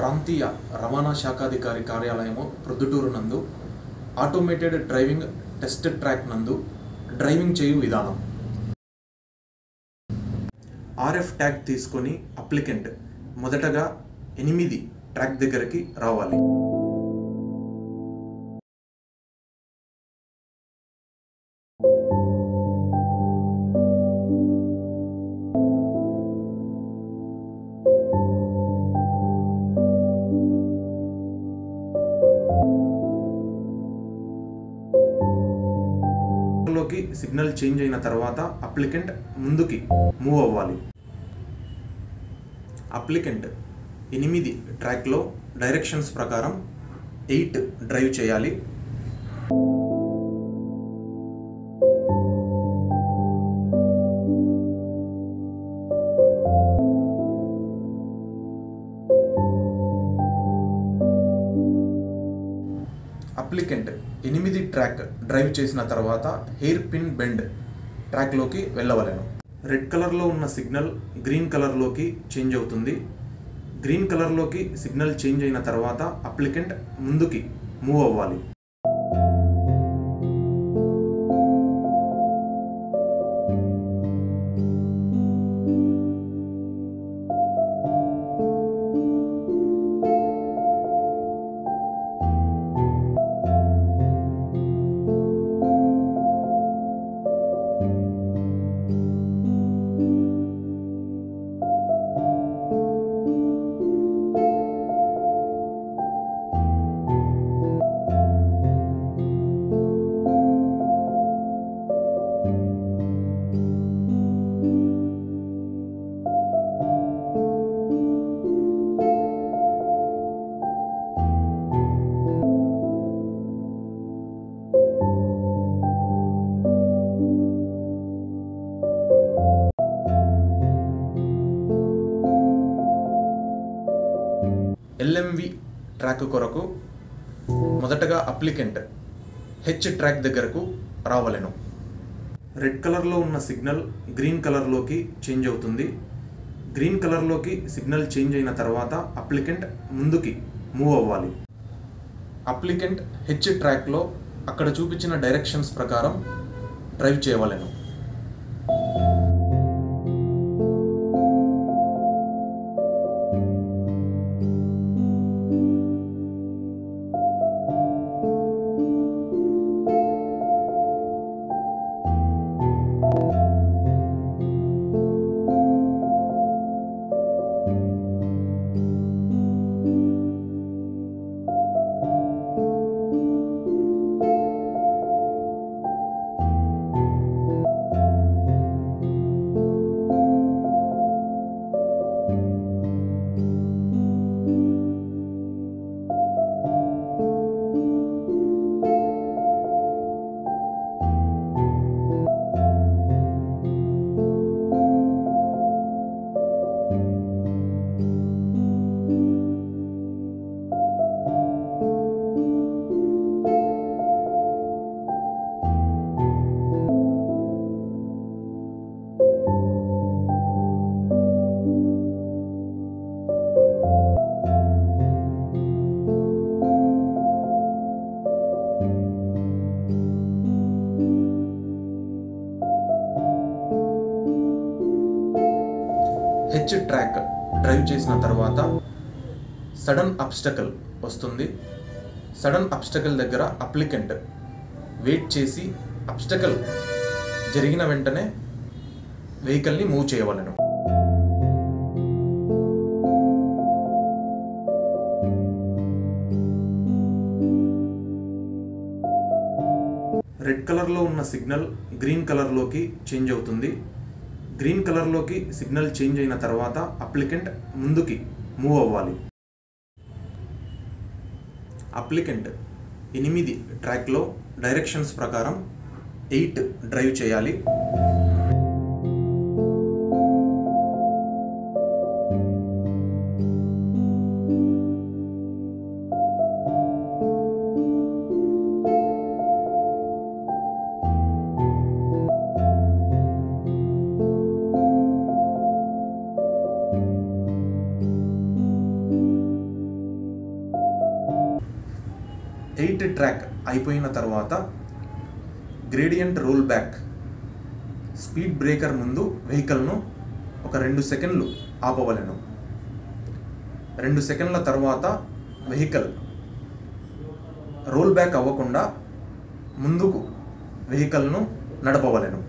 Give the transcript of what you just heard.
ప్రాంతీయ రవాణా శాఖాధికారి కార్యాలయము ప్రొద్దుటూరు నందు ఆటోమేటెడ్ డ్రైవింగ్ టెస్ట్ ట్రాక్ నందు డ్రైవింగ్ చేయు విధానం. ఆర్ఎఫ్ ట్యాగ్ తీసుకొని అప్లికెంట్ మొదటగా 8 ట్రాక్ దగ్గరికి రావాలి. లోకి సిగ్నల్ చేంజ్ అయిన తర్వాత అప్లికెంట్ ముందుకి మూవ్ అవ్వాలి. అప్లికెంట్ 8 ట్రాక్లో డైరెక్షన్స్ ప్రకారం 8 డ్రైవ్ చేయాలి. అప్లికెంట్ 8 ట్రాక్ డ్రైవ్ చేసిన తర్వాత హెయిర్ పిన్ బెండ్ ట్రాక్లోకి వెళ్ళవలెను. రెడ్ కలర్లో ఉన్న సిగ్నల్ గ్రీన్ కలర్లోకి చేంజ్ అవుతుంది. గ్రీన్ కలర్లోకి సిగ్నల్ చేంజ్ అయిన తర్వాత అప్లికెంట్ ముందుకి మూవ్ అవ్వాలి. ఎల్ఎంవి ట్రాక్ కొరకు మొదటగా అప్లికెంట్ హెచ్ ట్రాక్ దగ్గరకు రావలెను. రెడ్ కలర్లో ఉన్న సిగ్నల్ గ్రీన్ కలర్లోకి చేంజ్ అవుతుంది. గ్రీన్ కలర్లోకి సిగ్నల్ చేంజ్ అయిన తర్వాత అప్లికెంట్ ముందుకి మూవ్ అవ్వాలి. అప్లికెంట్ హెచ్ ట్రాక్లో అక్కడ చూపించిన డైరెక్షన్స్ ప్రకారం డ్రైవ్ చేయవలెను. హెచ్ ట్రాక్ డ్రైవ్ చేసిన తర్వాత సడన్ అబ్స్టకల్ వస్తుంది. సడన్ అబ్స్టకల్ దగ్గర అప్లికెంట్ వెయిట్ చేసి అబ్స్టకల్ జరిగిన వెంటనే వెహికల్ని మూవ్ చేయవలెను. రెడ్ కలర్లో ఉన్న సిగ్నల్ గ్రీన్ కలర్లోకి చేంజ్ అవుతుంది. గ్రీన్ కలర్లోకి సిగ్నల్ చేంజ్ అయిన తర్వాత అప్లికెంట్ ముందుకి మూవ్ అవ్వాలి. అప్లికెంట్ 8 ట్రాక్లో డైరెక్షన్స్ ప్రకారం 8 డ్రైవ్ చేయాలి. 8 ట్రాక్ అయిపోయిన తర్వాత gradient roll back, speed breaker ముందు వెహికల్ను ఒక 2 సెకండ్లు ఆపవలెను. 2 సెకండ్ల తర్వాత వెహికల్ రోల్ బ్యాక్ అవ్వకుండా ముందుకు వెహికల్ను నడపవలెను.